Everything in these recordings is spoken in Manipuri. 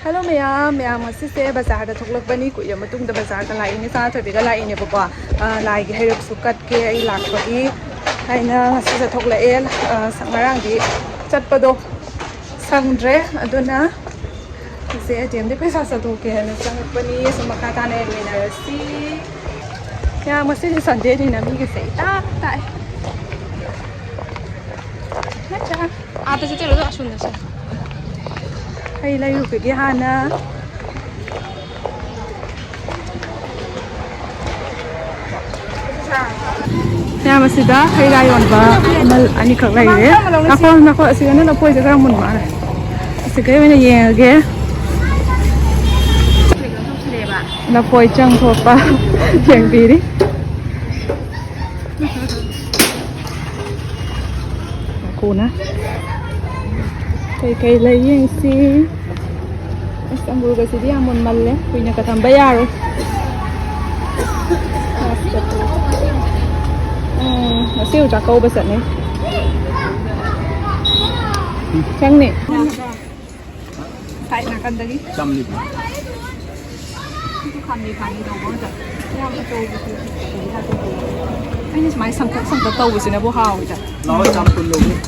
Hello ma'am asise bazar da thoklak bani ku ya matung da bazar ka lai ni sa thabi ga lai ne bako lai ge heruk sukat ke ai lak pagi haina asise thokla el sangarang di chat pado sangdre aduna se atem de pesa sa to ke na sang bani samaka ta ne ni na si ya masih Sunday ni na mi ge sei ta tai na cha आता से चलो तो सुंदर से hay lai ru ke hana ya masida hay lai on ba mal ani khak lai re nako asiga na poi ja mun ma asiga wena ye ge na poi chang tho pa yeng bi ri ko na cây lấy yang si Istanbul cái gì amun malle punya ka tambah yaro masih udah kau besar nih cang nih kayak makan tadi cam nih itu kami dong aja yang itu ini semai sangkut tahu sih nih buhau aja lawan campur lagi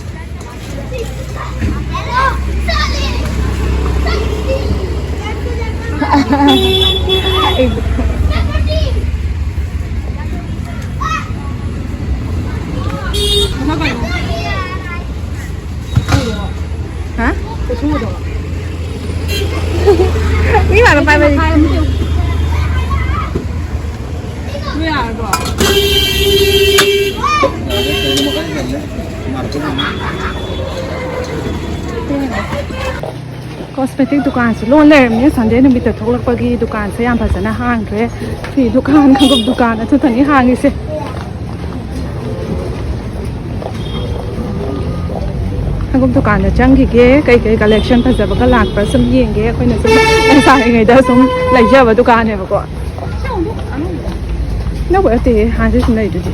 hả? Biết là phải vậy. Cosmetic दुकान से लोन ले रहे संडे ने भी तो थोड़ा पगी दुकान से यहाँ पर ना हांग रहे फिर दुकान खांगुप दुकान है तो तनी हांग इसे खांगुप दुकान है चंगी के कई कलेक्शन पर जब का लाख पर सम येंगे कोई ना सम ऐसा है इधर सम ले जाओ दुकान है बको ना वो ते हाँ से सुन ले जो जी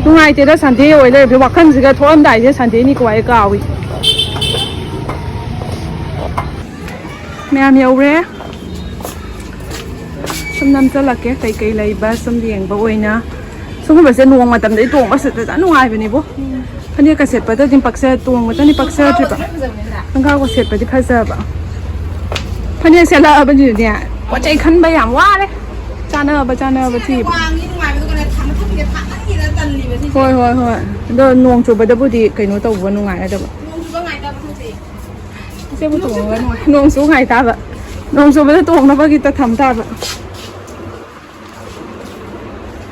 तुम्हारे तेरा संडे वो ले फिर वक्त से का थोड़ा दाई से संडे नहीं कोई कावी मैम यौरे सम नम चलके कई लेबा सम येंबा ओइना सुगुबसे नोंग मतम दे तोंग बस ता नुआय बने बो फने का सेट पदा जिम पक्से तोंग मतनी पक्से ट्रिपा अंगा को सेट पदि फजबा फने सेला अबजि ने पचै खनबा याम वाले चाना थी होय दो नोंग चुबदा बुदि कइनो तौबो नुआय अदबा sẽ bút tuồng lên nông số ngày ta vậy nông số bây giờ tuồng nó bao nhiêu ta thầm ta vậy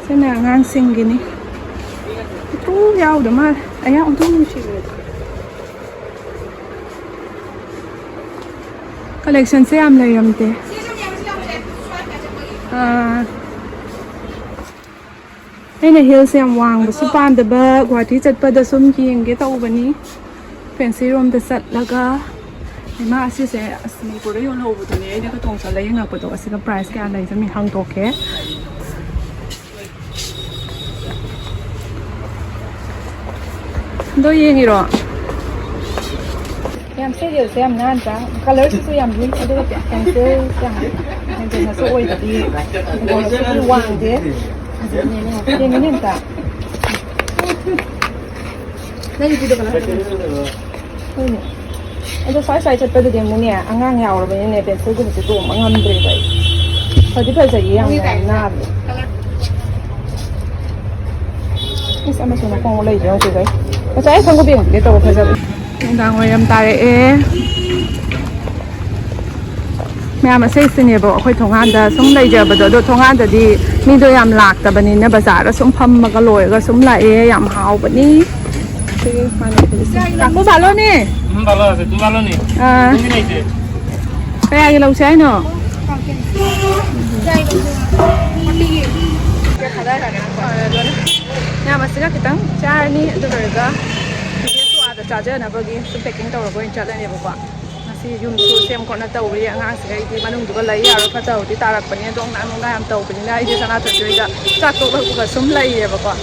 thế nào ngang sinh cái này thú dao được mà anh em thú như vậy collection sẽ am này làm thế đây là hill xem hoàng và supan de ba quả tí chật ba de sum kieng cái tàu bên này fancy room de sat laga mà asi se asmi pura yon ho bu ne ne ka tong sa lai nga pa to asi ka price ka lai sa mi hang to ke do ye ngi ro yam se yo se am nan ta color su yam ni ka do ka pencil sang ne na so oi ta di ko su wang de ne ne ta đây thì được rồi nè anh cho sai chất bây giờ muốn nè ăn ngang nhau rồi bây giờ nè bên số cũng sẽ tụm ăn ngon rồi vậy thôi thì bây giờ gì ăn na cái sao mà chúng nó không lấy gì hết vậy cái trái không có biển cái tàu bây giờ đang ngồi làm tài ấy mẹ mà xây xin nhỉ bộ khơi thong an đã sống lấy giờ bây giờ thong an đã đi mi đôi làm lạc tại bên này bazar đã sống phâm mà cái lồi cái sống lại làm hào bênนี้Aku balo nih. Balo, itu balo nih. Ini aja. Kayak yang lalu saya no. Ya masih kita cari nih itu mereka. Dia tuh ada charger na bagi packing tahu apa yang charger ni bapak. Masih yun tu sem kau nak tahu dia ngang sekali di mana juga lagi ada kau tahu di tarak punya dong nak yang tahu punya ini sana terjadi dah. Satu bagus semua lagi ya bapak.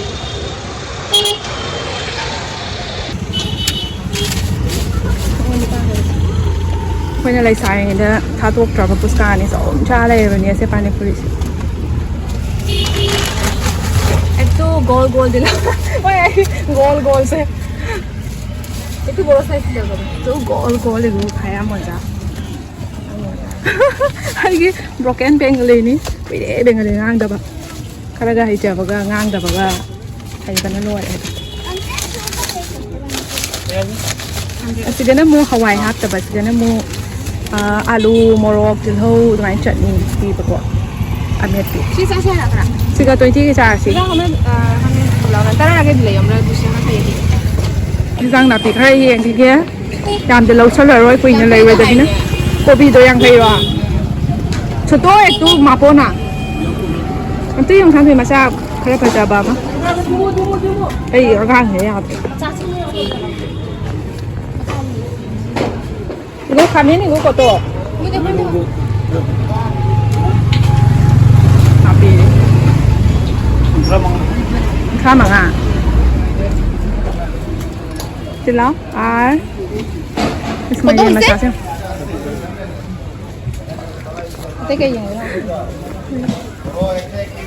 ꯑꯩꯈꯣꯏꯅ ꯂꯩꯁꯥꯔꯤꯉꯩꯗ ꯊꯥꯗꯣꯛꯇ꯭ꯔꯕ ꯄꯨꯁꯀꯥꯅꯤ ꯆꯧꯝ ꯆꯥ ꯂꯩꯔꯕꯅꯤ ꯑꯁꯦ ꯄꯥꯅꯤꯄꯨꯔꯤꯁꯦ একটু গোল গোল দিলাম ওই গোল গোল সে একটু বড় সাইজ দিলাম তো গোল গোল এগুলো খায়া মজা ꯑꯩꯒꯤ ꯕ꯭ꯔꯣꯀꯦꯟ ꯕꯦꯡꯒꯂꯤꯅꯤ ꯀꯨꯏꯔꯦ ꯕꯦꯡꯒꯂꯤ ꯉꯥꯡꯗꯕ ꯈꯔꯒ ꯍꯩꯖꯕꯒ ꯉꯥꯡꯗꯕꯒ ꯍꯩꯕꯅ ꯂꯣꯏꯔꯦ ꯑꯁꯤꯗꯅ ꯑꯃꯨꯛ ꯍꯋꯥꯏ ꯍꯥꯞꯇꯕ ꯑꯁꯤꯗꯅ ꯑꯃꯨꯛ ꯑꯥꯂꯨ ꯃꯣꯔꯣꯛ ꯇꯤꯜꯍꯧ ꯑꯗꯨꯃꯥꯏꯅ ꯆꯠꯅꯤ ꯄꯤꯕꯀꯣ ꯑꯃꯦꯠꯄꯤ ꯁꯤ ꯆꯥꯁꯦ ꯍꯥꯏꯕ꯭ꯔꯥ ꯁꯤꯒ 20ꯒꯤ ꯆꯥꯔꯁꯤ ꯇꯔꯥꯒꯗꯤ ꯂꯩꯔꯝꯕ꯭ꯔꯥ ꯗꯨꯁꯤꯅ ꯀꯩꯒꯤ ꯏꯟꯖꯥꯡ ꯅꯥꯄꯤ ꯈꯔ ꯌꯦꯡꯈꯤꯒꯦ ꯌꯥꯝꯗꯤ ꯂꯧꯁꯜꯂꯔꯣꯏ ꯀꯨꯏꯅ ꯂꯩꯔꯣꯏꯗꯕꯅꯤꯅ ꯀꯣꯕꯤꯗꯣ 50ꯔꯣ ꯁꯣꯇꯣ ꯑꯦꯛꯇꯨ ꯃꯥꯄꯣꯅ ꯑꯝꯇ ꯌꯦꯡ ꯊꯥꯡꯈꯤ ꯃꯆꯥ ꯈꯔ ꯐꯖꯕ ꯑꯃ ꯑꯩ ꯑꯉꯥꯡꯁꯦ ꯌꯥꯗ꯭ꯔꯦ 이거 가면 이거 것도 나비 가망아 찔러 알 이스마일 마사세 되게 예뻐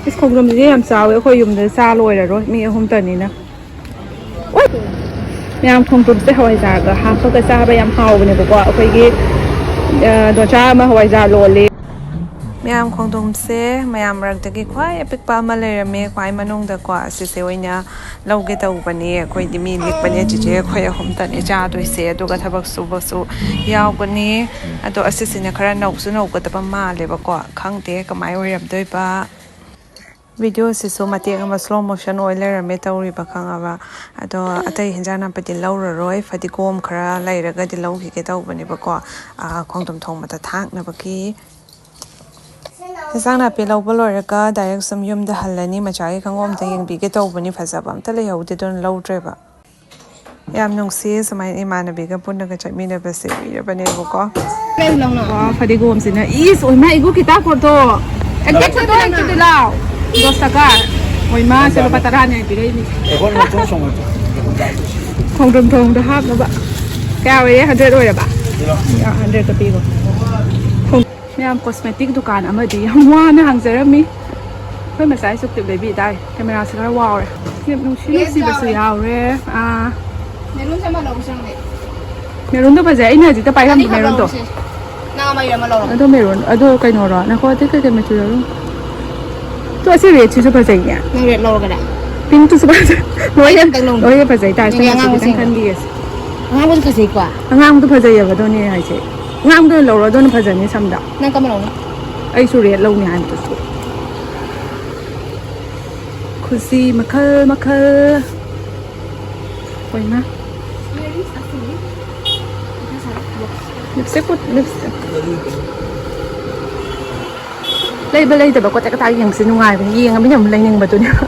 이스 고그럼지 ꯌꯥꯝ ꯆꯥꯎꯋꯦ ꯑꯩꯈꯣꯏ ꯌꯨꯝꯗ ꯆꯥ ꯂꯣꯏꯔꯔꯣꯏ ꯃꯤ ꯑꯍꯨꯝꯇꯅꯤꯅ ꯃꯌꯥꯝ ꯈꯣꯡꯗ꯭ꯔꯨꯝꯁꯦ ꯍꯋꯥꯏꯖꯥꯔꯒ ꯍꯥꯞꯄꯒ ꯆꯥꯕ ꯌꯥꯝ ꯍꯥꯎꯕꯅꯦꯕꯀꯣ ꯑꯩꯈꯣꯏꯒꯤ ꯗꯣꯆꯥ ꯑꯃ ꯍꯋꯥꯏꯖꯥꯔ ꯂꯣꯜꯂꯤ ꯃꯌꯥꯝ ꯈꯣꯡꯗ꯭ꯔꯨꯝꯁꯦ ꯃꯌꯥꯝ ꯃꯔꯛꯇꯒꯤ ꯈ꯭ꯋꯥꯏ ꯑꯄꯤꯛꯄ ꯑꯃ ꯂꯩꯔꯝꯃꯦ ꯈ꯭ꯋꯥꯏ ꯃꯅꯨꯡꯗꯀꯣ ꯑꯁꯤꯁꯦ ꯑꯣꯏꯅ ꯂꯧꯒꯦ ꯇꯧꯕꯅꯤ ꯑꯩꯈꯣꯏꯗꯤ ꯃꯤ ꯂꯤꯛꯄꯅꯦ ꯆꯤꯆꯦ ꯑꯩꯈꯣꯏ ꯑꯍꯨꯝꯇꯅꯦ ꯆꯥꯗꯣꯏꯁꯦ ꯑꯗꯨꯒ ꯊꯕꯛ ꯁꯨꯕꯁꯨ ꯌꯥꯎꯒꯅꯤ ꯑꯗꯣ ꯑꯁꯤꯁꯤꯅ ꯈꯔ ꯅꯧꯁꯨ ꯅꯧꯒꯗꯕ ꯃꯥꯜꯂꯦꯕꯀꯣ ꯈꯪꯗꯦ ꯀꯃꯥꯏ ꯑꯣꯏꯔꯝꯗꯣꯏꯕ ꯚꯤꯗꯤꯑꯣꯁꯤꯁꯨ ꯃꯇꯦꯛ ꯑꯃ ꯁ꯭ꯂꯣ ꯃꯣꯁꯟ ꯑꯣꯏ ꯂꯩꯔꯝꯃꯦ ꯇꯧꯔꯤꯕ ꯈꯪꯉꯕ ꯑꯗꯣ ꯑꯇꯩ ꯍꯦꯟꯖꯥꯡ ꯅꯥꯄꯤꯗꯤ ꯂꯧꯔꯔꯣꯏ ꯐꯗꯤꯒꯣꯝ ꯈꯔ ꯂꯩꯔꯒꯗꯤ ꯂꯧꯈꯤꯒꯦ ꯇꯧꯕꯅꯦꯕꯀോ ꯈꯣꯡꯗ꯭ꯔꯨꯝ ꯊꯣꯡꯕꯗ ꯊꯥꯛꯅꯕꯒꯤ ꯍꯦꯟꯖꯥꯡ ꯅꯥꯄꯤ ꯂꯧꯕ ꯂꯣꯏꯔꯒ ꯗꯥꯏꯔꯦꯛ ꯁꯨꯝ ꯌꯨꯝꯗ ꯍꯜꯂꯅꯤ ꯃꯆꯥꯒꯤ ꯈꯪꯉꯣꯝꯗ ꯌꯦꯡꯕꯤꯒꯦ ꯇꯧꯕꯅꯤ ꯐꯖꯕ ꯑꯝꯇ ꯂꯩꯍꯧꯗꯦ ꯑꯗꯨꯅ ꯂꯧꯗ꯭ꯔꯦꯕ ꯌꯥꯝ ꯅꯨꯡꯁꯤꯌꯦ ꯁꯨꯃꯥꯏꯅ ꯏꯃꯥꯟꯅꯕꯤꯒ ꯄꯨꯟꯅꯒ ꯆꯠꯃꯤꯟꯅꯕꯁꯦ ꯀꯨꯏꯔꯕꯅꯦꯕꯀꯣ ꯐꯗꯤꯒꯣꯝꯁꯤꯅ ꯏꯁ ꯑꯣꯏꯃꯥ 이거 kita foto একদম ছোট একটু দিলাও 10 টাকা ওইমা সে lupa 10ꯅꯦ ꯄꯤꯔꯛꯏꯅꯤ ꯈꯣꯡꯗ꯭ꯔꯨꯝ ꯊꯣꯡꯗ ꯍꯥꯞꯅꯕ ꯀꯌꯥ ꯑꯣꯏꯔꯦ 100 ꯑꯣꯏꯔꯕ 100ꯀ ꯄꯤꯒꯣ ꯃꯌꯥꯝ ꯀꯣꯁꯃꯦꯇꯤꯛ ꯗꯨꯀꯥꯟ ꯑꯃꯗꯤ ꯌꯥꯝ ꯋꯥꯅ ꯍꯥꯡꯖꯔꯝꯃꯤ ꯑꯩꯈꯣꯏ ꯃꯆꯥꯁꯨ ꯀ꯭ꯂꯤꯞ ꯂꯩꯕꯤ ꯇꯥꯔꯦ ꯀꯦꯃꯦꯔꯥꯁꯦ ꯈꯔ ꯋꯥꯎꯔꯦ ꯀ꯭ꯂꯤꯞ ꯅꯨꯡꯁꯤꯕꯁꯨ ꯌꯥꯎꯔꯦ ꯃꯦꯔꯨꯟꯁꯦ ꯑꯃ ꯂꯧꯕ ꯆꯪꯗꯦ ꯃꯦꯔꯨꯟꯗꯣ ꯐꯖꯩ ꯑꯩꯅ ꯍꯧꯖꯤꯛꯇ ꯄꯥꯏꯔꯝꯕ ꯃꯦꯔꯨꯟꯗꯣ ꯅꯪ ꯑꯃ ꯏꯔꯝꯃ ꯂꯧꯔꯣ ꯑꯗꯣ ꯃꯦꯔꯨꯟ ꯑꯗꯣ ꯀꯩꯅꯣꯔꯣ ꯅꯈꯣ ꯑꯇꯩ ꯀꯩ ꯃꯆꯨꯔꯣ ꯇꯣ ꯑꯁꯤ ꯔꯦꯗꯁꯤꯁꯨ ꯐꯖꯩꯅꯦ ꯅꯪ ꯔꯦꯗ ꯂꯧꯔꯒꯅ ꯄꯤꯡꯛꯇꯨꯁꯨ ꯐꯖꯩ ꯂꯣꯏꯅ ꯐꯖꯩ ꯇꯥꯔꯁꯤ ꯈꯤꯇꯪ ꯈꯟꯕꯤꯒꯦꯁꯦ ꯑꯉꯥꯡꯕꯁꯨ ꯐꯖꯩꯀꯣ ꯑꯉꯥꯡꯕꯗꯣ ꯐꯖꯩꯌꯦꯕ ꯑꯗꯨꯅꯦ ꯍꯥꯏꯁꯦ ꯑꯉꯥꯡꯕꯗꯣ ꯂꯧꯔꯣ ꯑꯗꯨꯅ ꯐꯖꯅꯤ ꯁꯝꯗ ꯅꯪ ꯀꯔꯝꯕ ꯂꯧꯅꯤ ꯑꯩꯁꯨ ꯔꯦꯗ ꯂꯧꯅꯤ ꯍꯥꯏꯕꯗꯨꯁꯨ ꯈꯨꯁꯤ ꯃꯈꯜ ꯃꯈꯜ ꯑꯣꯏꯃ ꯂꯤꯞꯁꯇꯤꯛ ꯂꯩꯕ ꯂꯩꯇꯕ ꯀꯣꯇꯦꯛ ꯀꯇꯥ ꯌꯦꯡꯕꯁꯦ ꯅꯨꯡꯉꯥꯏꯕꯅꯦ ꯌꯦꯡꯉꯃꯤꯅ ꯑꯃꯨꯛ ꯂꯩꯅꯤꯡꯕꯗꯨꯅꯦꯕ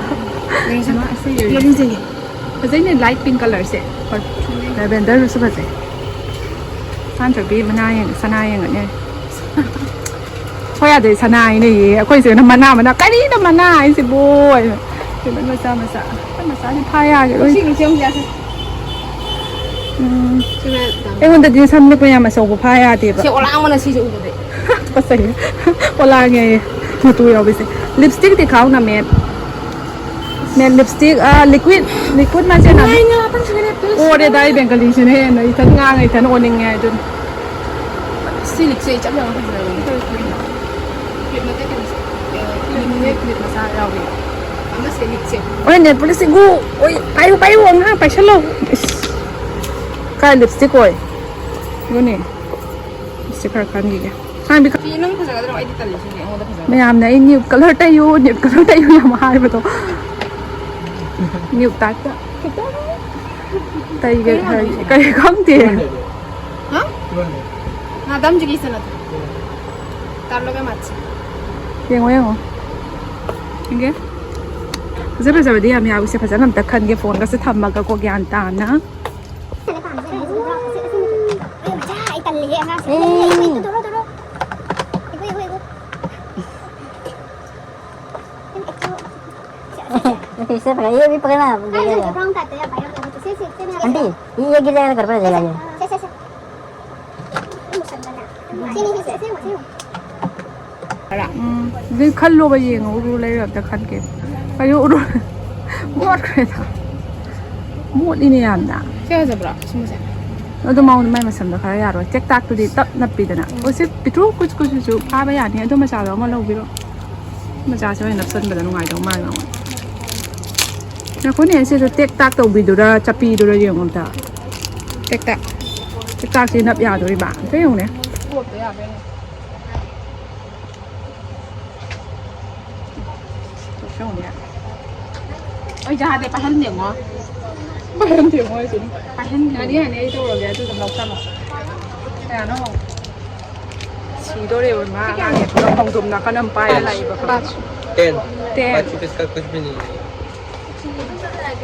ꯐꯖꯩꯅꯦ ꯂꯥꯏꯠ ꯄꯤꯡ ꯀꯂꯔꯁꯦ ꯂꯦꯚꯦꯟꯗꯔꯗꯨꯁꯨ ꯐꯖꯩ ꯁꯥꯟꯇ꯭ꯔꯕꯤ ꯁꯅꯥ ꯌꯦꯡꯉꯅꯤ ꯍꯣꯏ ꯑꯗꯩ ꯁꯅꯥ ꯍꯥꯏꯅꯩꯌꯦ ꯑꯩꯈꯣꯏꯁꯤꯅ ꯃꯅꯥ ꯀꯔꯤꯅꯣ ꯃꯅꯥ ꯍꯥꯏꯁꯤꯕꯨ ꯀꯩꯅꯣ ꯃꯆꯥ ꯑꯩꯈꯣꯏ ꯃꯆꯥꯗꯤ ꯐꯥ ꯌꯥꯒꯦꯔꯣꯏ ꯑꯩꯉꯣꯟꯗꯗꯤ ꯁꯝ ꯅꯛꯄ ꯌꯥꯝ ꯑꯆꯧꯕ ꯐꯥ ꯌꯥꯗꯦꯕ ꯁꯤ ꯑꯣꯂꯥꯡꯕꯅ ꯁꯤꯁꯦ ꯎꯕꯗꯤ ꯐꯖꯩ ꯑꯣꯂꯥꯡꯉꯦ ꯃꯇꯨ ꯌꯥꯎꯕꯤꯁꯦ ꯂꯤꯞꯁꯇꯤꯛꯇꯤ ꯈꯥꯎꯅ ꯃꯦꯠ ꯂꯤꯞꯁꯇꯤꯛ ꯂꯤꯀ꯭ꯋꯤꯠ ꯃꯥꯁꯦ ꯑꯣꯔꯦꯗ ꯑꯩ ꯕꯦꯡꯒꯂꯤꯁꯤꯅ ꯍꯦꯟꯅ ꯏꯊꯟ ꯉꯥꯡꯉ ꯏꯊꯟ ꯑꯣꯟꯅꯤꯡꯉꯦ ꯍꯥꯏꯗꯨꯅꯤ ꯁꯤ ꯂꯤꯛꯁꯦ ꯆꯞ ꯌꯥꯝ ꯐꯖꯔꯕꯅꯤ ꯀ꯭ꯂꯤꯞ ꯃꯆꯥ ꯌꯥꯎꯋꯤ ꯑꯃꯁꯦ ꯂꯤꯛꯁꯦ ꯍꯣꯏ ꯅꯦꯠ ꯄꯣꯂꯤꯁꯁꯤꯡ ꯑꯣꯏ ꯄꯥꯏꯌꯨ ꯑꯉꯥꯡ ꯄꯥꯏꯁꯜꯂꯣ ꯀꯥꯏ ꯂꯤꯞꯁꯇꯤꯛ ꯑꯣꯏ 이거네 ꯂꯤꯞꯁꯇꯤꯛ ꯈꯔ ꯈꯟꯈꯤꯒꯦ ꯐꯤ ꯅꯪ ꯐꯖꯒꯗ꯭ꯔꯣ ꯑꯩꯗꯤ ꯇꯜꯂꯤꯁꯤꯅꯦ ꯑꯩꯉꯣꯟꯗ ꯐꯖꯒꯗ꯭ꯔꯣ ꯃꯌꯥꯝꯅ ꯑꯩ ꯅ꯭ꯌꯨꯠ ꯀꯂꯔ ꯇꯩꯌꯨ ꯌꯥꯝ ꯍꯥꯏꯕꯗꯣ ꯅ꯭ꯌꯨꯠ ꯇꯥꯏꯞꯇ ꯈꯤꯇꯪ ꯇꯩꯒꯦ ꯀꯔꯤ ꯈꯪꯗꯦ 나담지기 있어라. 달러가 맞지. ꯌꯦꯡꯉꯣ 이게 ꯐꯖꯕꯗꯤ ꯌꯥꯝ ꯌꯥꯎꯏꯁꯦ ꯐꯖꯅ ꯑꯝꯇ ꯈꯟꯒꯦ ꯐꯣꯟꯒꯁꯦ ꯊꯝꯃꯒꯀꯣ ꯒ꯭ꯌꯥꯟ ꯇꯥꯅ इससे पकड़ ये भी पकड़ना आंटी ये गिर जाएगा घर पर जाएगा ये นี่ขั้นโลไปยิงรู้เลยแบบจะขั้นเก็บอายุรู้หมดเลยนะหมดอีนี่อันน่ะ 제가 잡으라. 스무살. 너도 마오는 말 말씀 더 가야 로 잭딱들이 떡 납비드나 어시 비트로 꾸꾸꾸주 파바야 아니 또 마자 너 말로 비로 마자 저희 납선 받는 거 아이도 말 나와 나 코니 에세도 잭딱도 비도라 잡비도라 이런 건다 잭딱 잭딱이 납야도리 봐 그용네 무엇도야, 매네. 좋네 어이, 자, 내 빠한 명 어. 빠른 대모에 지금 빠한 명. 아니 아니 이쪽으로 내 좀 먹자 먹 야, 너 시도리 얼마 나게 그런 좀 나가는 바에 라이브 맞아. 10 10 5 रुपए का कुछ भी नहीं है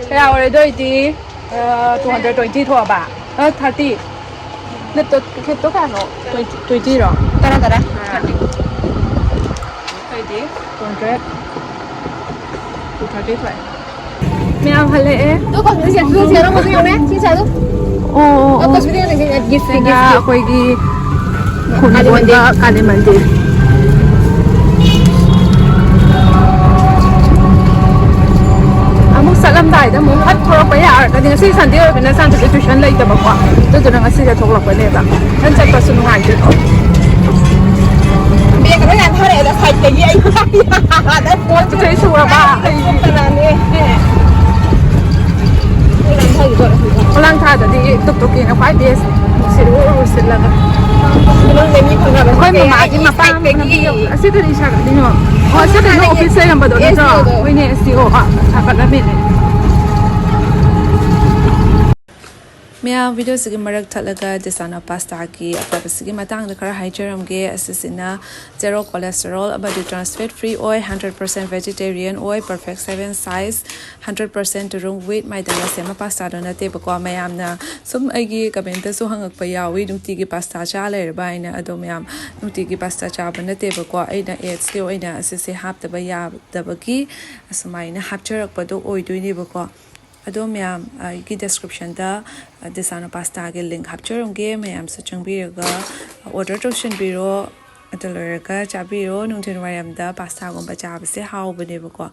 그래 올해도 이제 220 thôi bà 30 nên tôi cái tôi cả nó 20 rồi 따라, 따라. 30 200 230 vậy mèo hay lẽ 또 거기 이제 그거 제가 먼저 요네 진짜로? 오 또 그냥 그냥 기스 내가 거기 군원과 가리만디 아무 사람다이다 뭐 핫토로 봐야 그냥 세상 되어 그냥 산도 주션 레이더 먹고 또 저랑 같이 저걸 거네봐 한 잡고 수능 안 되고 비에 그냥 안 하래 나 살 때기 아이고 나 또 되게 좋아 봐 Lang tha da di tuk tuk ki na kwai bes siru silaga koi ma ji ma pa na bi yo asi da di sha ga di no asi da no office ya ba do na jo wai ne SEO a ka na me ne Mea video sigi marak thalaga desana pasta ki apa sigi matang da kara haicharam ge asisina zero cholesterol abadi trans fat free oil 100% vegetarian oil perfect 7 size 100% room weight mai da sema pasta da na te ba kwa mayam na sum agi comment su hangak pa yawi numti gi pasta cha le ba ina ado mayam numti gi pasta cha ba na te ba kwa aina aids ke oina asise hap da ba ya da ba ki asmai na hapcharak pa do oi dui ni ba kwa ado mayam ki description da desana pasta ge link hapcharonge mayam sa changbiraga order toshin biro ataloraga chabiro nungten wayam da pasta gomba chabse haw bane bako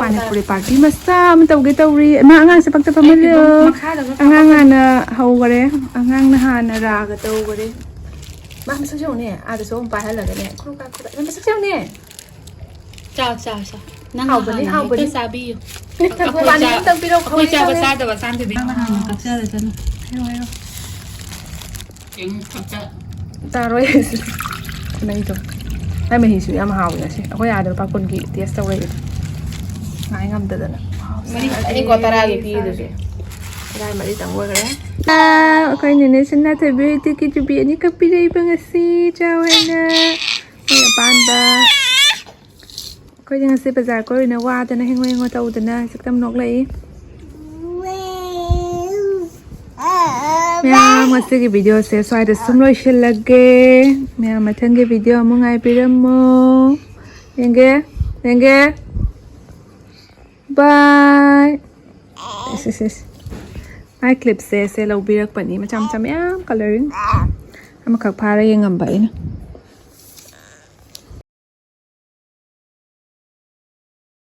Panipuri party masa mentau kita uri angang sepak tepa mele angang na hau gare angang na hana ra ga tau gare ma masa jong ne a de so pa hala ga ne kru ka masa jong ne chào chào chào năng hau bani hau bani sabi ta ko ban ni tang piro khoi chào basa da basan thì năng hàng cặp chơi rồi hero tiếng cặp chơi ta roi này to ai me hisu yam hau ya si ko ya de pa kon gi test tau re ngai ngam da na 아니 거 따라하게 비유도지 Rai mari tang wo kare. Okay nene sana the beauty ki to be ni kapilay pa nga si chao na. Ay pan ba. Ko yang si bazar ko na wa ta na hingwe ngo tau ta na saktam nok lai. Mya masti ki video se swai da sum loi shil lage. Mya mathang ki video mo ngai piram mo. Yenge. Bye. Yes. Ai clip se lau birak pani macam-macam ya coloring. Ama khak phara yang ngam bai na.